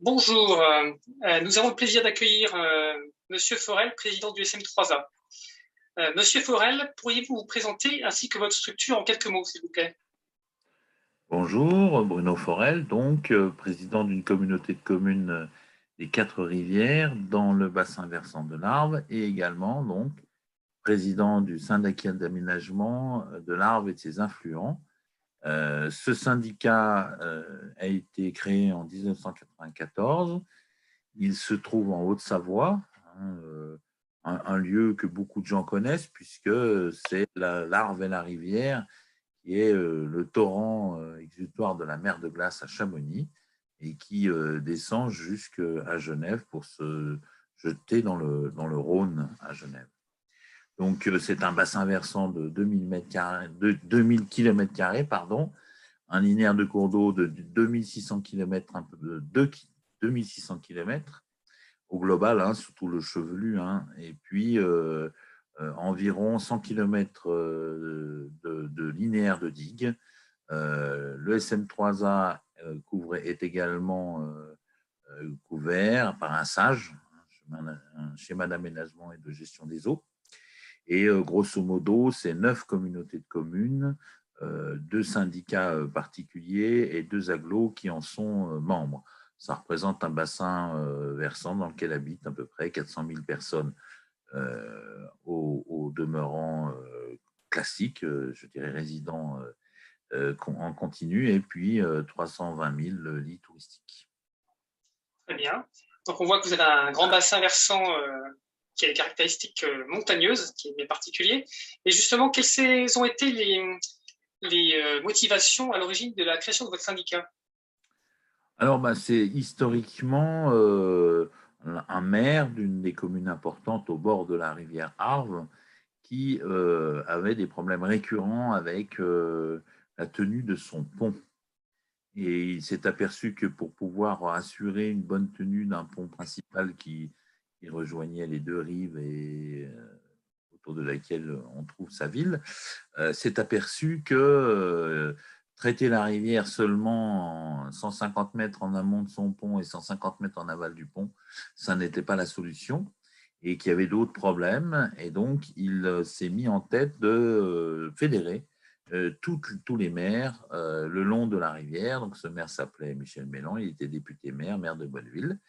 Bonjour, nous avons le plaisir d'accueillir Monsieur Forel, président du SM3A. Monsieur Forel, pourriez-vous vous présenter ainsi que votre structure en quelques mots, s'il vous plaît? Bonjour, Bruno Forel, donc président d'une communauté de communes des Quatre-Rivières dans le bassin versant de l'Arve et également donc président du syndicat d'aménagement de l'Arve et de ses influents. Ce syndicat a été créé en 1994. Il se trouve en Haute-Savoie, hein, un lieu que beaucoup de gens connaissent puisque c'est l'Arve et la rivière qui est le torrent exutoire de la mer de glace à Chamonix et qui descend jusqu'à Genève pour se jeter dans le Rhône à Genève. Donc, c'est un bassin versant de 2000 km², pardon, un linéaire de cours d'eau de 2600 km, un peu de 2600 km au global, hein, surtout le chevelu, hein, et puis environ 100 km de linéaire de digues. Le SM3A est également couvert par un SAGE, un schéma d'aménagement et de gestion des eaux. Et grosso modo, c'est 9 communautés de communes, 2 syndicats particuliers et 2 agglos qui en sont membres. Ça représente un bassin versant dans lequel habitent à peu près 400 000 personnes au demeurant classique, je dirais résidents en continu, et puis 320 000 lits touristiques. Très bien. Donc on voit que vous avez un grand bassin versant qui a des caractéristiques montagneuses, qui est bien particulier. Et justement, quelles ont été les motivations à l'origine de la création de votre syndicat? Alors, c'est historiquement un maire d'une des communes importantes au bord de la rivière Arve qui avait des problèmes récurrents avec la tenue de son pont. Et il s'est aperçu que pour pouvoir assurer une bonne tenue d'un pont principal qui rejoignait les deux rives et autour de laquelle on trouve sa ville, s'est aperçu que traiter la rivière seulement 150 mètres en amont de son pont et 150 mètres en aval du pont, ça n'était pas la solution et qu'il y avait d'autres problèmes. Et donc, il s'est mis en tête de fédérer tous les maires le long de la rivière. Donc, ce maire s'appelait Michel Mélan, il était député maire de Bonneville.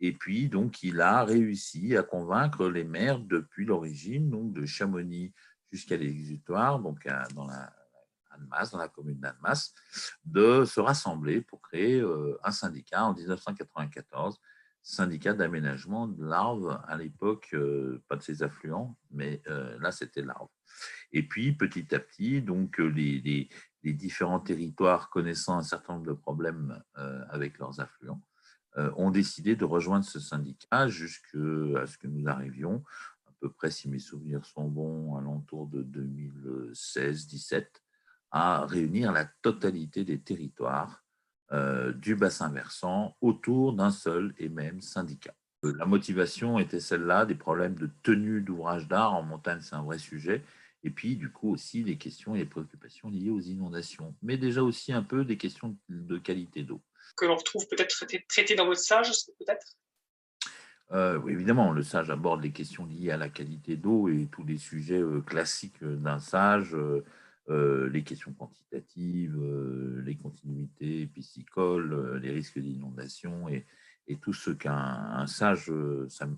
Et puis, donc, il a réussi à convaincre les maires depuis l'origine, donc de Chamonix jusqu'à l'Exutoire, donc dans la commune d'Annemasse, de se rassembler pour créer un syndicat en 1994, syndicat d'aménagement de l'Arve, à l'époque, pas de ses affluents, mais là, c'était l'Arve. Et puis, petit à petit, donc, les différents territoires connaissant un certain nombre de problèmes avec leurs affluents, ont décidé de rejoindre ce syndicat jusqu'à ce que nous arrivions, à peu près, si mes souvenirs sont bons, à l'entour de 2016-17, à réunir la totalité des territoires du bassin versant autour d'un seul et même syndicat. La motivation était celle-là, des problèmes de tenue d'ouvrages d'art en montagne, c'est un vrai sujet. Et puis, du coup, aussi les questions et les préoccupations liées aux inondations, mais déjà aussi un peu des questions de qualité d'eau. Que l'on retrouve peut-être traité dans votre SAGE, peut-être? Oui, évidemment, le SAGE aborde les questions liées à la qualité d'eau et tous les sujets classiques d'un SAGE, les questions quantitatives, les continuités piscicoles, les risques d'inondation et tout ce qu'un SAGE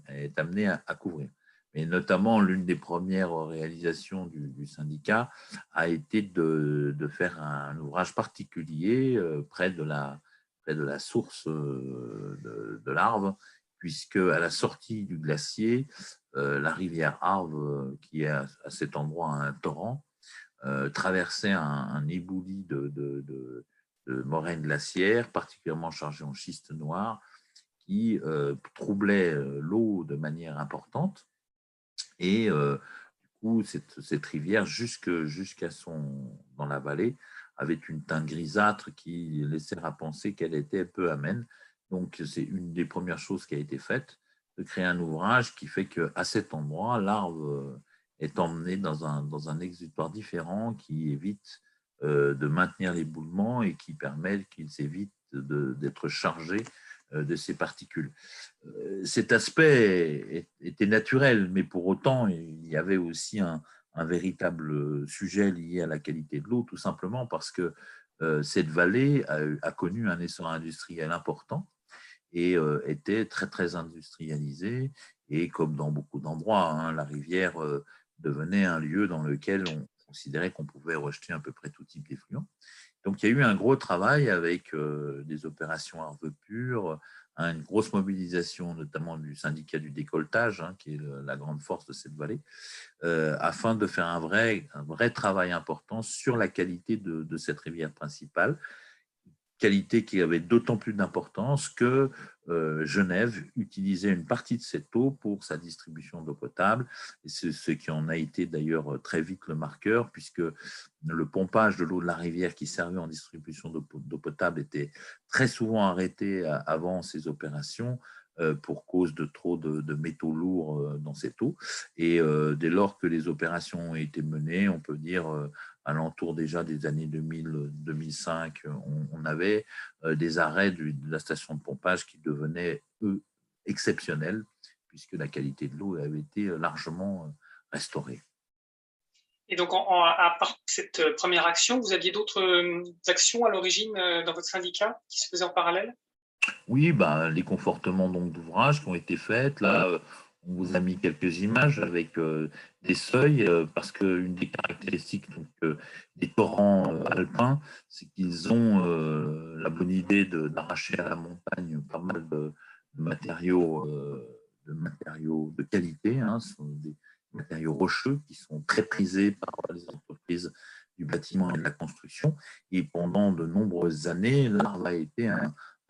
est amené à couvrir. Mais notamment, l'une des premières réalisations du syndicat a été de faire un ouvrage particulier près de la source de l'Arve, puisque à la sortie du glacier, la rivière Arve, qui est à cet endroit un torrent, traversait un éboulis de moraines glaciaires, particulièrement chargées en schiste noir, qui troublait l'eau de manière importante. Et du coup, cette rivière, dans la vallée, avait une teinte grisâtre qui laissait à penser qu'elle était peu amène. Donc, c'est une des premières choses qui a été faite, de créer un ouvrage qui fait qu'à cet endroit, l'arbre est emmené dans un exutoire différent qui évite de maintenir l'éboulement et qui permet qu'ils évitent d'être chargés de ces particules. Cet aspect était naturel, mais pour autant, il y avait aussi un véritable sujet lié à la qualité de l'eau, tout simplement parce que cette vallée a connu un essor industriel important et était très, très industrialisée. Et comme dans beaucoup d'endroits, hein, la rivière devenait un lieu dans lequel on considérait qu'on pouvait rejeter à peu près tout type d'effluents. Donc, il y a eu un gros travail avec des opérations Arve Pur, hein, une grosse mobilisation, notamment du syndicat du décolletage, hein, qui est la grande force de cette vallée, afin de faire un vrai travail important sur la qualité de cette rivière principale, qualité qui avait d'autant plus d'importance que Genève utilisait une partie de cette eau pour sa distribution d'eau potable. Et c'est ce qui en a été d'ailleurs très vite le marqueur, puisque le pompage de l'eau de la rivière qui servait en distribution d'eau potable était très souvent arrêté avant ces opérations pour cause de trop de métaux lourds dans cette eau. Et dès lors que les opérations ont été menées, on peut dire alentour déjà des années 2000-2005, on avait des arrêts de la station de pompage qui devenaient, eux, exceptionnels, puisque la qualité de l'eau avait été largement restaurée. Et donc, à part cette première action, vous aviez d'autres actions à l'origine dans votre syndicat qui se faisaient en parallèle? Oui, les confortements d'ouvrages qui ont été faits. Là, on vous a mis quelques images avec des seuils, parce qu'une des caractéristiques des torrents alpins, c'est qu'ils ont la bonne idée d'arracher à la montagne pas mal de matériaux de qualité. Hein. Ce sont des matériaux rocheux qui sont très prisés par les entreprises du bâtiment et de la construction. Et pendant de nombreuses années, l'Arve a été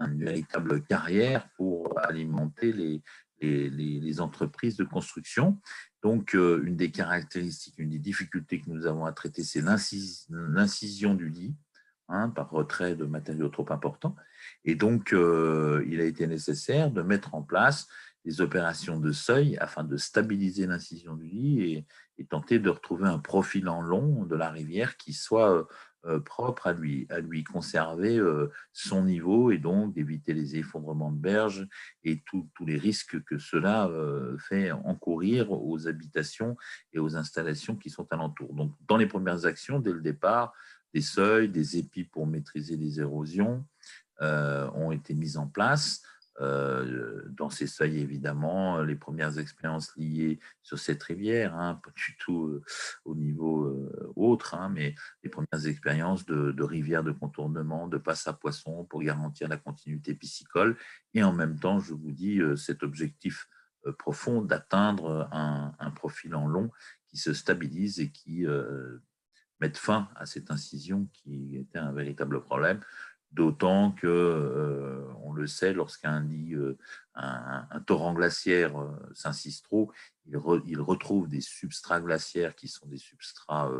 une véritable carrière pour alimenter les entreprises de construction. Donc, une des caractéristiques, une des difficultés que nous avons à traiter, c'est l'incision du lit, hein, par retrait de matériaux trop importants. Et donc, il a été nécessaire de mettre en place des opérations de seuil afin de stabiliser l'incision du lit et tenter de retrouver un profil en long de la rivière qui soit propre à lui conserver son niveau et donc d'éviter les effondrements de berges et tous les risques que cela fait encourir aux habitations et aux installations qui sont alentour. Donc, dans les premières actions, dès le départ, des seuils, des épis pour maîtriser les érosions ont été mis en place. Dans ces seuils, évidemment, les premières expériences liées sur cette rivière, hein, pas du tout au niveau autre, hein, mais les premières expériences de rivières de contournement, de passe à poissons pour garantir la continuité piscicole. Et en même temps, je vous dis, cet objectif profond d'atteindre un profil en long qui se stabilise et qui mette fin à cette incision qui était un véritable problème. D'autant que, on le sait, lorsqu'un lit, un torrent glaciaire s'incise trop, il retrouve des substrats glaciaires qui sont des substrats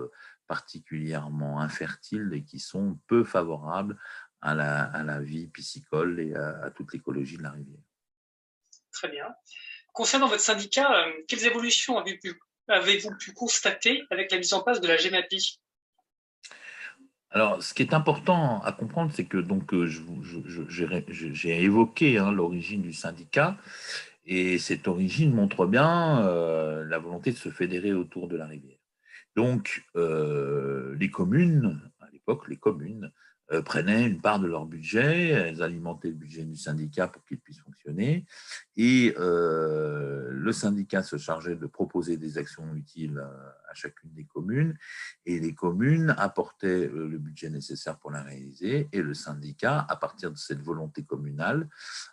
particulièrement infertiles et qui sont peu favorables à la vie piscicole et à toute l'écologie de la rivière. Très bien. Concernant votre syndicat, quelles évolutions avez-vous pu constater avec la mise en place de la GEMAPI? Alors, ce qui est important à comprendre, c'est que donc j'ai évoqué, hein, l'origine du syndicat, et cette origine montre bien la volonté de se fédérer autour de la rivière. Donc, les communes, à l'époque, prenaient une part de leur budget, elles alimentaient le budget du syndicat pour qu'il puisse fonctionner, et le syndicat se chargeait de proposer des actions utiles à chacune des communes, et les communes apportaient le budget nécessaire pour la réaliser, et le syndicat, à partir de cette volonté communale,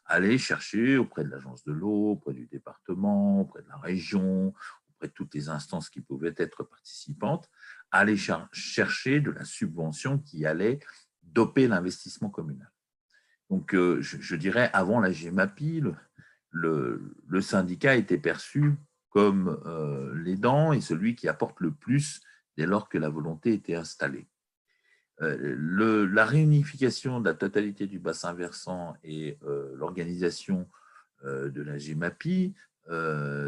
allait chercher auprès de l'agence de l'eau, auprès du département, auprès de la région, auprès de toutes les instances qui pouvaient être participantes, aller chercher de la subvention qui allait doper l'investissement communal. Donc, je dirais, avant la GEMAPI, le syndicat était perçu comme l'aidant et celui qui apporte le plus dès lors que la volonté était installée. La réunification de la totalité du bassin versant et l'organisation de la GEMAPI,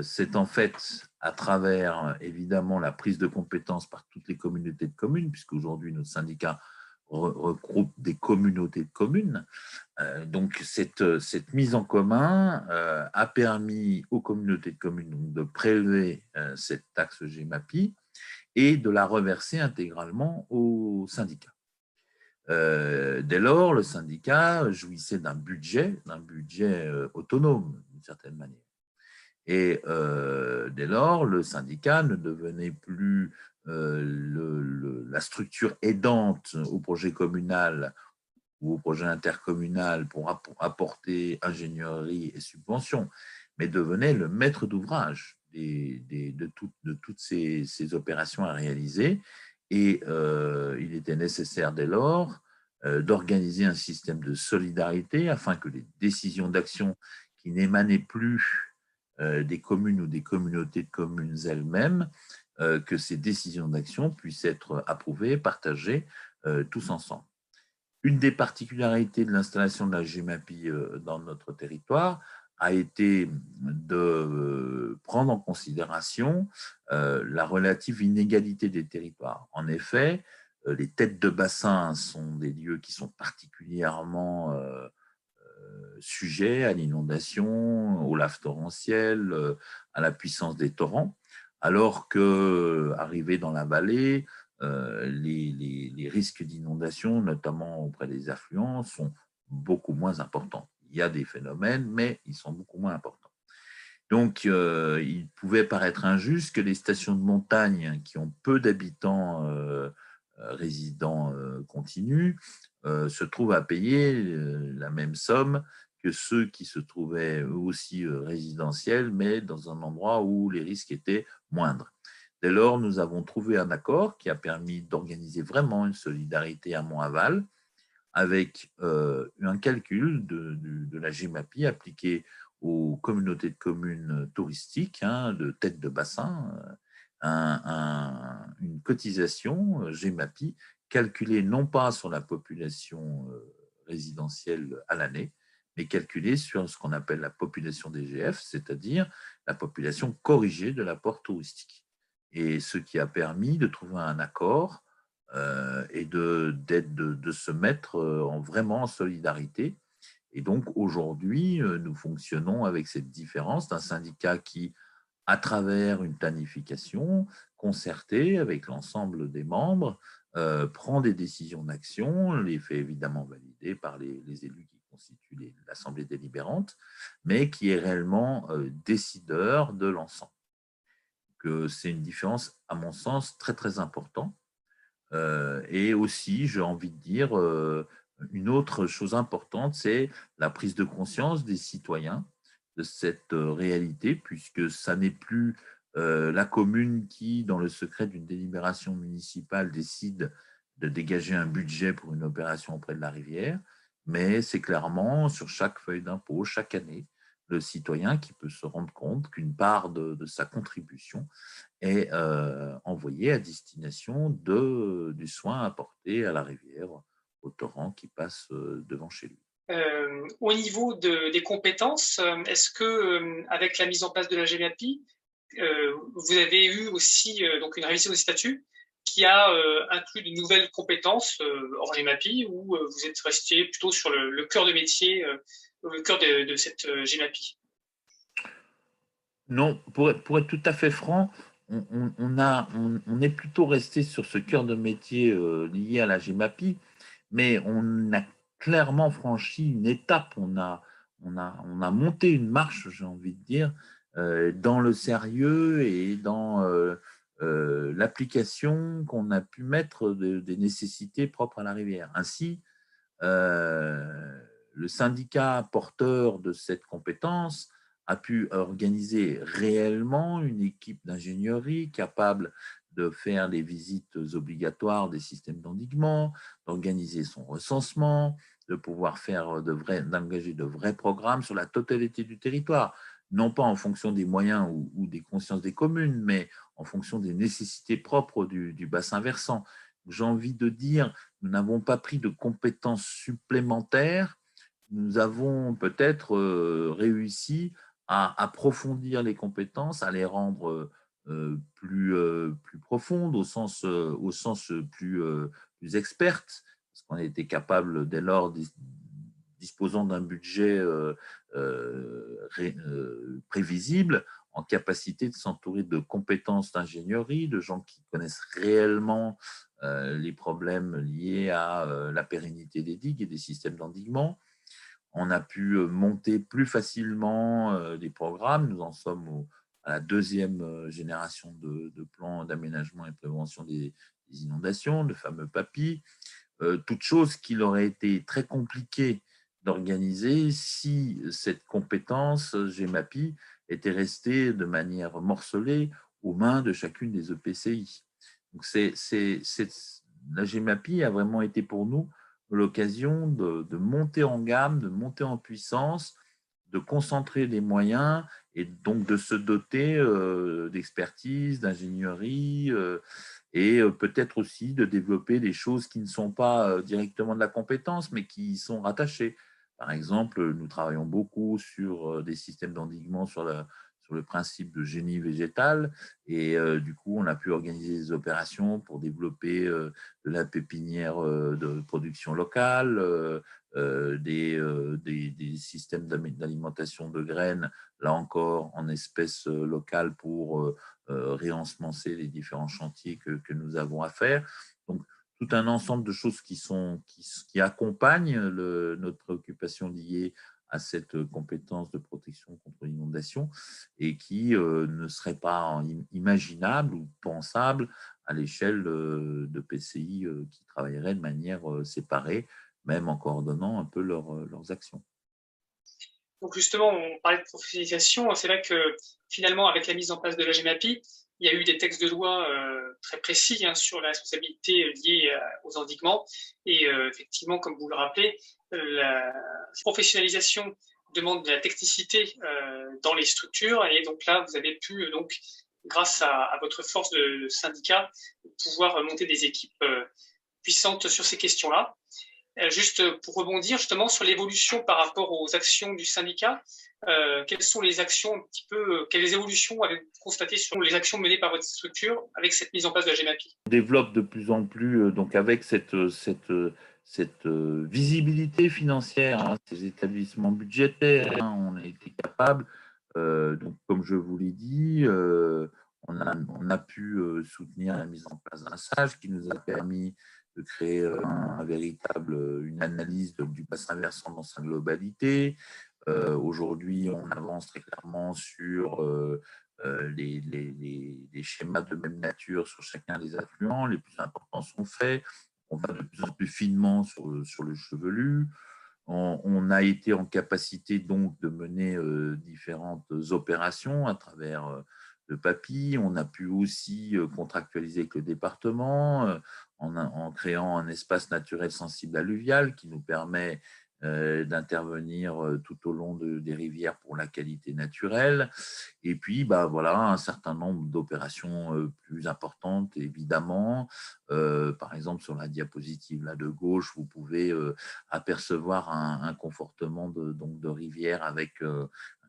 c'est en fait à travers évidemment la prise de compétences par toutes les communautés de communes, puisqu'aujourd'hui notre syndicat regroupe des communautés de communes. Donc, cette mise en commun a permis aux communautés de communes donc, de prélever cette taxe GEMAPI et de la reverser intégralement aux syndicats. Dès lors, le syndicat jouissait d'un budget autonome, d'une certaine manière. Et dès lors, le syndicat ne devenait plus la structure aidante au projet communal ou au projet intercommunal pour apporter ingénierie et subventions, mais devenait le maître d'ouvrage de toutes ces opérations à réaliser. Et il était nécessaire dès lors d'organiser un système de solidarité afin que les décisions d'action qui n'émanaient plus des communes ou des communautés de communes elles-mêmes, que ces décisions d'action puissent être approuvées, partagées tous ensemble. Une des particularités de l'installation de la GEMAPI dans notre territoire a été de prendre en considération la relative inégalité des territoires. En effet, les têtes de bassin sont des lieux qui sont particulièrement sujets à l'inondation, aux laves torrentielles, à la puissance des torrents, alors que arrivé dans la vallée, les risques d'inondation, notamment auprès des affluents, sont beaucoup moins importants. Il y a des phénomènes, mais ils sont beaucoup moins importants. Donc, il pouvait paraître injuste que les stations de montagne qui ont peu d'habitants résidents continus se trouvent à payer la même somme que ceux qui se trouvaient eux aussi résidentiels, mais dans un endroit où les risques étaient moindres. Dès lors, nous avons trouvé un accord qui a permis d'organiser vraiment une solidarité amont-aval avec un calcul de la GEMAPI appliqué aux communautés de communes touristiques, de tête de bassin, une cotisation GEMAPI calculée non pas sur la population résidentielle à l'année, mais calculée sur ce qu'on appelle la population DGF, c'est-à-dire la population corrigée de l'apport touristique. Et ce qui a permis de trouver un accord et de se mettre vraiment en solidarité. Et donc aujourd'hui, nous fonctionnons avec cette différence d'un syndicat qui, à travers une planification concertée avec l'ensemble des membres, prend des décisions d'action, les fait évidemment valider par les élus qui constituent l'Assemblée délibérante, mais qui est réellement décideur de l'ensemble. C'est une différence, à mon sens, très très importante. Et aussi, j'ai envie de dire, une autre chose importante, c'est la prise de conscience des citoyens de cette réalité, puisque ça n'est plus la commune qui, dans le secret d'une délibération municipale, décide de dégager un budget pour une opération auprès de la rivière, mais c'est clairement sur chaque feuille d'impôt, chaque année, le citoyen qui peut se rendre compte qu'une part de sa contribution est envoyée à destination du soin apporté à la rivière, au torrent qui passe devant chez lui. Au niveau des compétences, est-ce que avec la mise en place de la GEMAPI, vous avez eu aussi donc une révision des statuts qui a inclus de nouvelles compétences hors GEMAPI, ou vous êtes resté plutôt sur le cœur de métier, le cœur de cette GEMAPI? Non, pour être tout à fait franc, on est plutôt resté sur ce cœur de métier lié à la GEMAPI, mais on a clairement franchi une étape, on a monté une marche, j'ai envie de dire, dans le sérieux et dans l'application qu'on a pu mettre des nécessités propres à la rivière. Ainsi, le syndicat porteur de cette compétence a pu organiser réellement une équipe d'ingénierie capable de faire les visites obligatoires des systèmes d'endiguement, d'organiser son recensement, de pouvoir d'engager de vrais programmes sur la totalité du territoire, non pas en fonction des moyens ou des consciences des communes, mais en fonction des nécessités propres du bassin versant. J'ai envie de dire, nous n'avons pas pris de compétences supplémentaires, nous avons peut-être réussi à approfondir les compétences, à les rendre plus profondes, au sens plus expertes, parce qu'on était capable, dès lors, disposant d'un budget prévisible, en capacité de s'entourer de compétences d'ingénierie, de gens qui connaissent réellement les problèmes liés à la pérennité des digues et des systèmes d'endiguement. On a pu monter plus facilement des programmes. Nous en sommes à la deuxième génération de plans d'aménagement et prévention des inondations, le fameux PAPI. Toute chose qu'il aurait été très compliqué d'organiser si cette compétence GEMAPI était restée de manière morcelée aux mains de chacune des EPCI. Donc la GEMAPI a vraiment été pour nous l'occasion de monter en gamme, de monter en puissance, de concentrer les moyens et donc de se doter d'expertise, d'ingénierie et peut-être aussi de développer des choses qui ne sont pas directement de la compétence, mais qui y sont rattachées. Par exemple, nous travaillons beaucoup sur des systèmes d'endiguement sur le principe de génie végétal, et du coup, on a pu organiser des opérations pour développer de la pépinière de production locale, des systèmes d'alimentation de graines, là encore en espèces locales pour réensemencer les différents chantiers que nous avons à faire. Donc, tout un ensemble de choses qui accompagnent notre préoccupation liée à cette compétence de protection contre l'inondation et qui ne serait pas imaginable ou pensable à l'échelle de PCI qui travailleraient de manière séparée, même en coordonnant un peu leurs actions. Donc justement, on parlait de professionnalisation. C'est vrai que finalement, avec la mise en place de la GEMAPI, il y a eu des textes de loi très précis sur la responsabilité liée aux endiguements. Et effectivement, comme vous le rappelez, la professionnalisation demande de la technicité dans les structures. Et donc là, vous avez pu, donc, grâce à votre force de syndicat, pouvoir monter des équipes puissantes sur ces questions-là. Juste pour rebondir justement sur l'évolution par rapport aux actions du syndicat, quelles sont les actions un petit peu, quelles évolutions avez-vous constatées sur les actions menées par votre structure avec cette mise en place de la GEMAPI? On développe de plus en plus, donc avec cette visibilité financière, ces établissements budgétaires, on a été capable, donc comme je vous l'ai dit, on a pu soutenir la mise en place d'un SAGE qui nous a permis de créer une analyse du bassin versant dans sa globalité. Aujourd'hui, on avance très clairement sur les schémas de même nature sur chacun des affluents. Les plus importants sont faits. On va de plus en plus finement sur le chevelu. On a été en capacité donc de mener différentes opérations à travers le PAPI. On a pu aussi contractualiser avec le département en créant un espace naturel sensible alluvial qui nous permet d'intervenir tout au long des rivières pour la qualité naturelle. Et puis, voilà, un certain nombre d'opérations plus importantes, évidemment. Par exemple, sur la diapositive là de gauche, vous pouvez apercevoir un confortement de rivière avec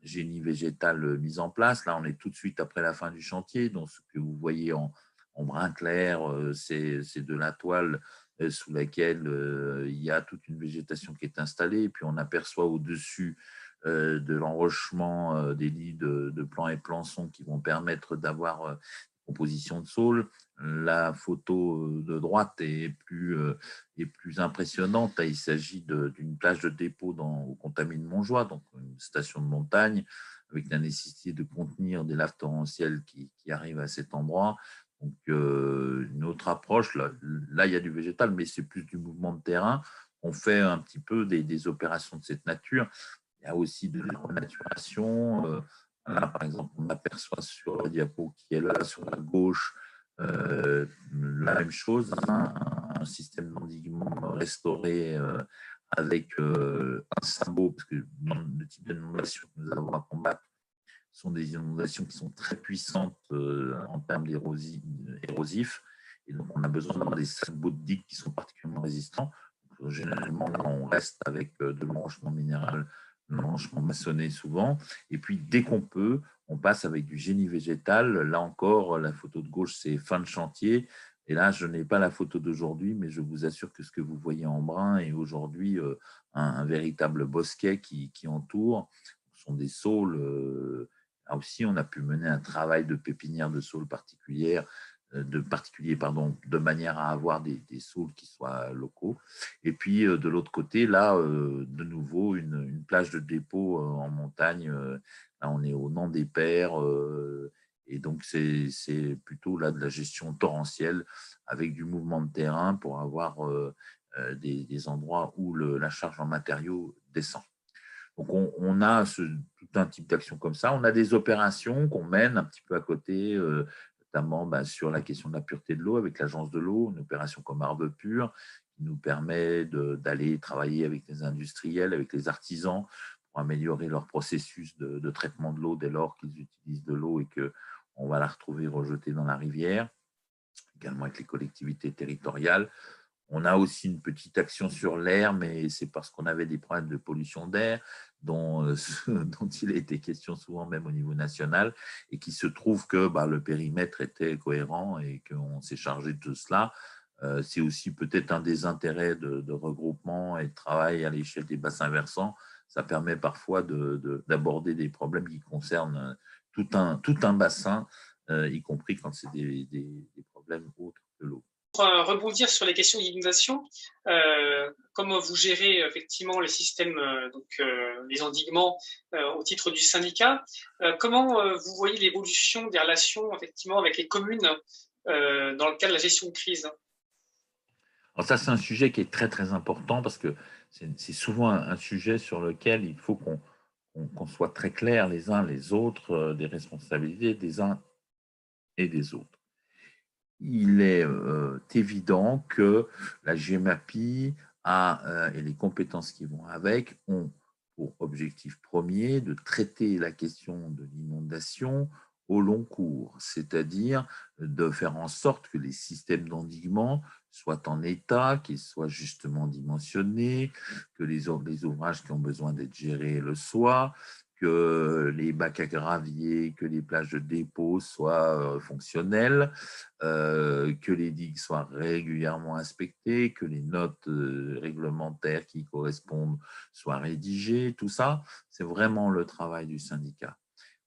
génie végétal mis en place. Là, on est tout de suite après la fin du chantier. Donc, ce que vous voyez en brun clair, c'est de la toile sous laquelle il y a toute une végétation qui est installée. Et puis, on aperçoit au-dessus de l'enrochement des lits de plants et plançons qui vont permettre d'avoir une composition de sol. La photo de droite est plus impressionnante. Il s'agit d'une plage de dépôt au Contamine Montjoie, donc une station de montagne, avec la nécessité de contenir des laves torrentielles qui arrivent à cet endroit. Donc, une autre approche, là, il y a du végétal, mais c'est plus du mouvement de terrain. On fait un petit peu des opérations de cette nature. Il y a aussi de la renaturation. Là, par exemple, on aperçoit sur la diapo qui est là, sur la gauche, la même chose, un système d'endiguement restauré avec un sabot, parce que le type d'inondation que nous avons à combattre sont des inondations qui sont très puissantes en termes érosifs. Et donc, on a besoin d'avoir des sabots de digues qui sont particulièrement résistants. Donc, généralement, là, on reste avec de l'enrochement minéral, de l'enrochement maçonné souvent. Et puis, dès qu'on peut, on passe avec du génie végétal. Là encore, la photo de gauche, c'est fin de chantier. Et là, je n'ai pas la photo d'aujourd'hui, mais je vous assure que ce que vous voyez en brun est aujourd'hui un véritable bosquet qui entoure. Ce sont des saules. Là aussi, on a pu mener un travail de pépinière de saules particulière, de manière à avoir des saules qui soient locaux. Et puis, de l'autre côté, là, de nouveau, une plage de dépôt en montagne. Là, on est au Nant des Pères. Et donc, c'est plutôt là de la gestion torrentielle avec du mouvement de terrain pour avoir des endroits où la charge en matériaux descend. Donc, on a tout un type d'action comme ça. On a des opérations qu'on mène un petit peu à côté, notamment sur la question de la pureté de l'eau avec l'Agence de l'eau, une opération comme Arbre Pur qui nous permet d'aller travailler avec les industriels, avec les artisans pour améliorer leur processus de traitement de l'eau dès lors qu'ils utilisent de l'eau et qu'on va la retrouver rejetée dans la rivière, également avec les collectivités territoriales. On a aussi une petite action sur l'air, mais c'est parce qu'on avait des problèmes de pollution d'air dont il a été question souvent même au niveau national et qui se trouve que le périmètre était cohérent et qu'on s'est chargé de tout cela. C'est aussi peut-être un des intérêts de regroupement et de travail à l'échelle des bassins versants. Ça permet parfois d'aborder des problèmes qui concernent tout un bassin, y compris quand c'est des problèmes autres que l'eau. Pour rebondir sur les questions d'inondation, comment vous gérez effectivement les systèmes, les endiguements au titre du syndicat, comment vous voyez l'évolution des relations effectivement avec les communes dans le cadre de la gestion de crise? Alors ça, c'est un sujet qui est très très important parce que c'est souvent un sujet sur lequel il faut qu'on soit très clair les uns les autres des responsabilités des uns et des autres. Il est évident que la GEMAPI et les compétences qui vont avec ont pour objectif premier de traiter la question de l'inondation au long cours, c'est-à-dire de faire en sorte que les systèmes d'endiguement soient en état, qu'ils soient justement dimensionnés, que les ouvrages qui ont besoin d'être gérés le soient, que les bacs à gravier, que les plages de dépôt soient fonctionnelles, que les digues soient régulièrement inspectées, que les notes réglementaires qui correspondent soient rédigées. Tout ça, c'est vraiment le travail du syndicat.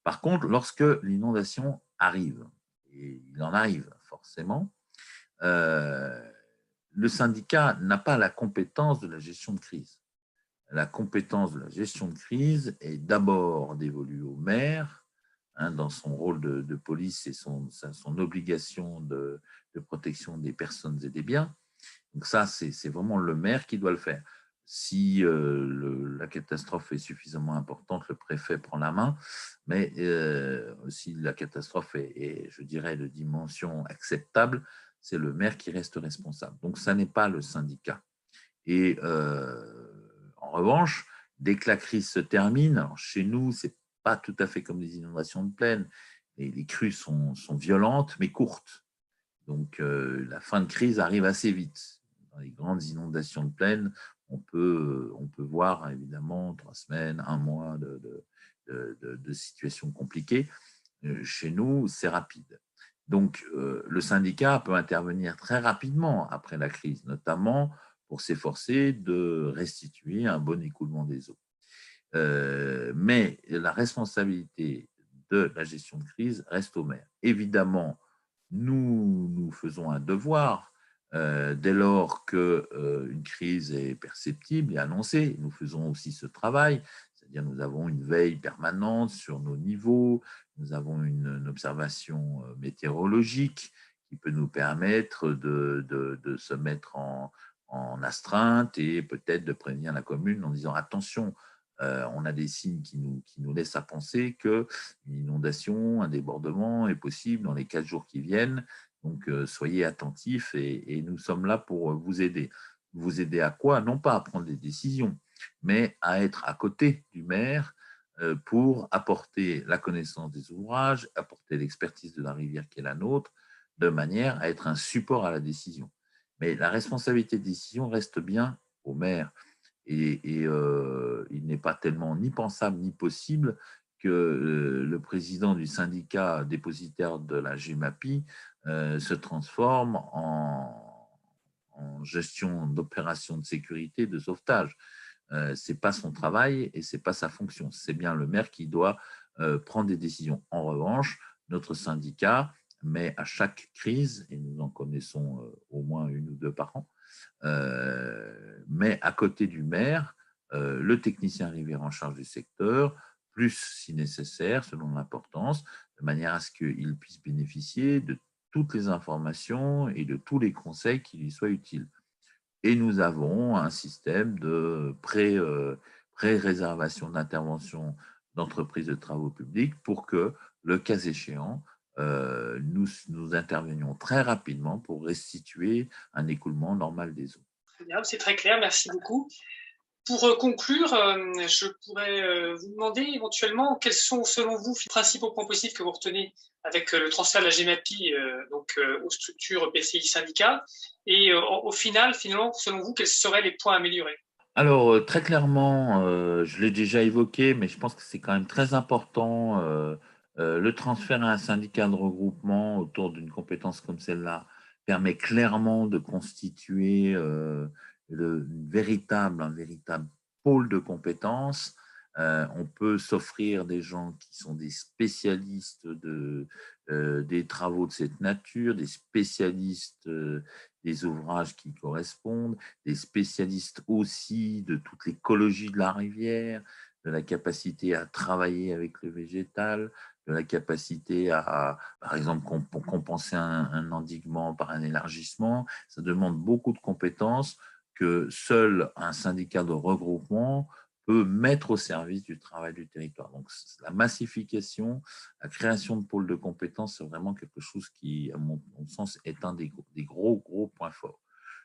Par contre, lorsque l'inondation arrive, et il en arrive forcément, le syndicat n'a pas la compétence de la gestion de crise. La compétence de la gestion de crise est d'abord dévolue au maire, dans son rôle de police et son obligation de protection des personnes et des biens. Donc ça, c'est vraiment le maire qui doit le faire. Si la catastrophe est suffisamment importante, le préfet prend la main, mais si la catastrophe est, je dirais, de dimension acceptable, c'est le maire qui reste responsable. Donc ça n'est pas le syndicat. Et en revanche, dès que la crise se termine, alors chez nous, ce n'est pas tout à fait comme les inondations de plaine, les crues sont violentes mais courtes. Donc la fin de crise arrive assez vite. Dans les grandes inondations de plaine, on peut voir évidemment 3 semaines, 1 mois de situations compliquées. Chez nous, c'est rapide. Donc, le syndicat peut intervenir très rapidement après la crise, notamment pour s'efforcer de restituer un bon écoulement des eaux. Mais la responsabilité de la gestion de crise reste au maire. Évidemment, nous faisons un devoir dès lors qu'une crise est perceptible et annoncée. Nous faisons aussi ce travail, c'est-à-dire nous avons une veille permanente sur nos niveaux, nous avons une observation météorologique qui peut nous permettre de se mettre en astreinte et peut-être de prévenir la commune en disant attention, on a des signes qui nous laissent à penser qu'une inondation, un débordement est possible dans les 4 jours qui viennent. Donc, soyez attentifs et nous sommes là pour vous aider. Vous aider à quoi? Non pas à prendre des décisions, mais à être à côté du maire pour apporter la connaissance des ouvrages, apporter l'expertise de la rivière qui est la nôtre, de manière à être un support à la décision. Mais la responsabilité de décision reste bien au maire. Et il n'est pas tellement ni pensable ni possible que le président du syndicat dépositaire de la GEMAPI se transforme en gestion d'opérations de sécurité, de sauvetage. Ce n'est pas son travail et ce n'est pas sa fonction. C'est bien le maire qui doit prendre des décisions. En revanche, notre syndicat met à chaque crise, et nous en connaissons au moins une ou deux par an, met à côté du maire le technicien rivière en charge du secteur, plus si nécessaire, selon l'importance, de manière à ce qu'il puisse bénéficier de toutes les informations et de tous les conseils qui lui soient utiles. Et nous avons un système de pré-réservation d'intervention d'entreprises de travaux publics pour que, le cas échéant, nous intervenions très rapidement pour restituer un écoulement normal des eaux. Très bien, c'est très clair, merci beaucoup. Pour conclure, je pourrais vous demander éventuellement quels sont, selon vous, les principaux points positifs que vous retenez avec le transfert de la GEMAPI aux structures PCI syndicats et au final, finalement, selon vous, quels seraient les points améliorés? Alors, très clairement, je l'ai déjà évoqué, mais je pense que c'est quand même très important. Le transfert à un syndicat de regroupement autour d'une compétence comme celle-là permet clairement de constituer un véritable pôle de compétences. On peut s'offrir des gens qui sont des spécialistes des travaux de cette nature, des spécialistes des ouvrages qui correspondent, des spécialistes aussi de toute l'écologie de la rivière, de la capacité à travailler avec le végétal, de la capacité à, par exemple, compenser un endiguement par un élargissement. Ça demande beaucoup de compétences que seul un syndicat de regroupement peut mettre au service du travail du territoire. Donc, la massification, la création de pôles de compétences, c'est vraiment quelque chose qui, à mon sens, est un des gros points forts.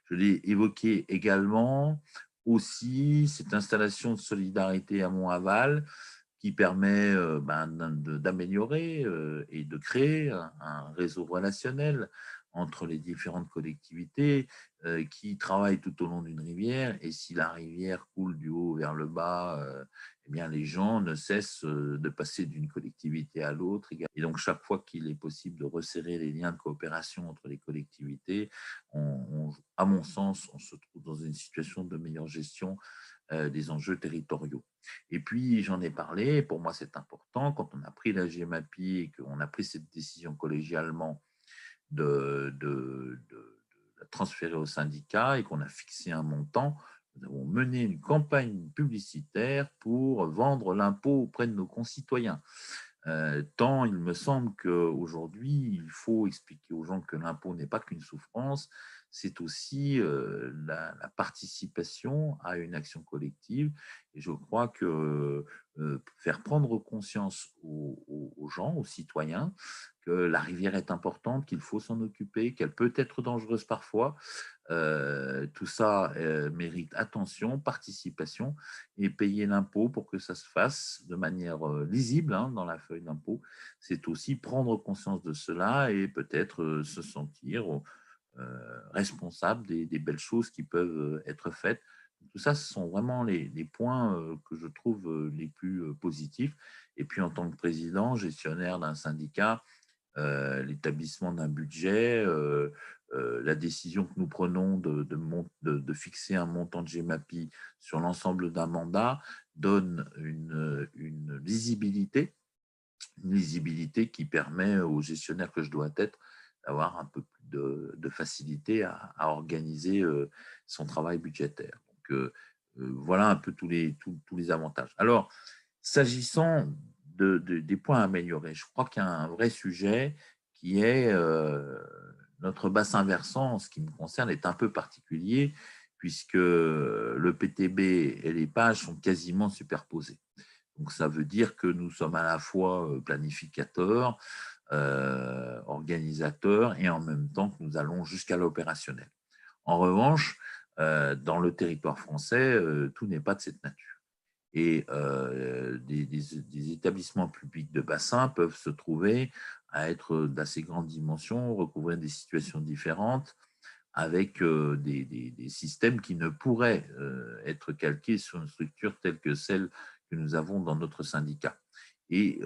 Je l'ai évoqué également aussi, cette installation de solidarité à Mont-Aval qui permet d'améliorer et de créer un réseau relationnel entre les différentes collectivités qui travaillent tout au long d'une rivière. Et si la rivière coule du haut vers le bas, eh bien, les gens ne cessent de passer d'une collectivité à l'autre. Et donc, chaque fois qu'il est possible de resserrer les liens de coopération entre les collectivités, à mon sens, on se trouve dans une situation de meilleure gestion des enjeux territoriaux. Et puis, j'en ai parlé, pour moi c'est important, quand on a pris la GEMAPI et qu'on a pris cette décision collégialement de la transférer au syndicat et qu'on a fixé un montant, nous avons mené une campagne publicitaire pour vendre l'impôt auprès de nos concitoyens. Tant il me semble qu'aujourd'hui, il faut expliquer aux gens que l'impôt n'est pas qu'une souffrance, c'est aussi la participation à une action collective. Et je crois que faire prendre conscience aux gens, aux citoyens, que la rivière est importante, qu'il faut s'en occuper, qu'elle peut être dangereuse parfois, tout ça mérite attention, participation et payer l'impôt pour que ça se fasse de manière lisible dans la feuille d'impôt. C'est aussi prendre conscience de cela et peut-être se sentir responsable des belles choses qui peuvent être faites. Tout ça, ce sont vraiment les points que je trouve les plus positifs. Et puis, en tant que président, gestionnaire d'un syndicat, l'établissement d'un budget, la décision que nous prenons de fixer un montant de GEMAPI sur l'ensemble d'un mandat donne une lisibilité qui permet au gestionnaire que je dois être d'avoir un peu plus de facilité à organiser son travail budgétaire. Donc, voilà un peu tous les avantages. Alors, s'agissant des points à améliorer, je crois qu'il y a un vrai sujet qui est notre bassin versant, en ce qui me concerne, est un peu particulier puisque le PTB et les pages sont quasiment superposés. Donc, ça veut dire que nous sommes à la fois planificateurs, organisateurs et en même temps que nous allons jusqu'à l'opérationnel. En revanche, dans le territoire français, tout n'est pas de cette nature. Et des établissements publics de bassin peuvent se trouver à être d'assez grandes dimensions, recouvrir des situations différentes, avec des systèmes qui ne pourraient être calqués sur une structure telle que celle que nous avons dans notre syndicat. Et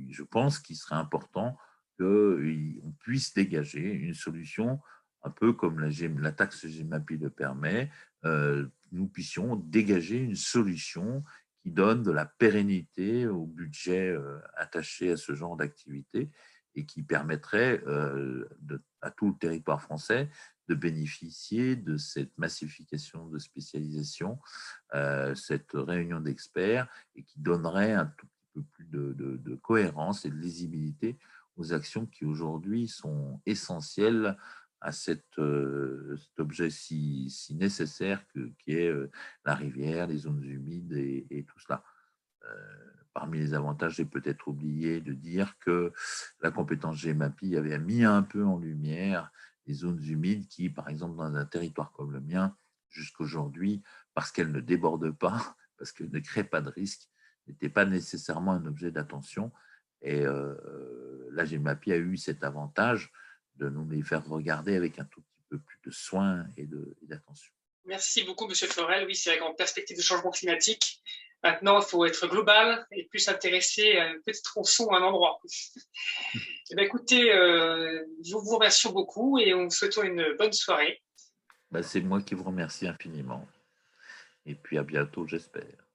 je pense qu'il serait important qu'on puisse dégager une solution, un peu comme la taxe GEMAPI le permet, nous puissions dégager une solution qui donne de la pérennité au budget attaché à ce genre d'activité et qui permettrait à tout le territoire français de bénéficier de cette massification de spécialisation, cette réunion d'experts, et qui donnerait un tout petit peu plus de cohérence et de lisibilité aux actions qui aujourd'hui sont essentielles à cet objet si nécessaire qui est la rivière, les zones humides et tout cela. Parmi les avantages, j'ai peut-être oublié de dire que la compétence GEMAPI avait mis un peu en lumière les zones humides qui, par exemple, dans un territoire comme le mien, jusqu'aujourd'hui, parce qu'elles ne débordent pas, parce qu'elles ne créent pas de risque, n'étaient pas nécessairement un objet d'attention. Et la GEMAPI a eu cet avantage de nous les faire regarder avec un tout petit peu plus de soin et d'attention. Merci beaucoup, Monsieur Florel. Oui, c'est vrai qu'en perspective de changement climatique, maintenant, il faut être global et plus s'intéresser à un petit tronçon ou à un endroit. Eh bien, écoutez, nous vous remercions beaucoup et on vous souhaite une bonne soirée. C'est moi qui vous remercie infiniment. Et puis à bientôt, j'espère.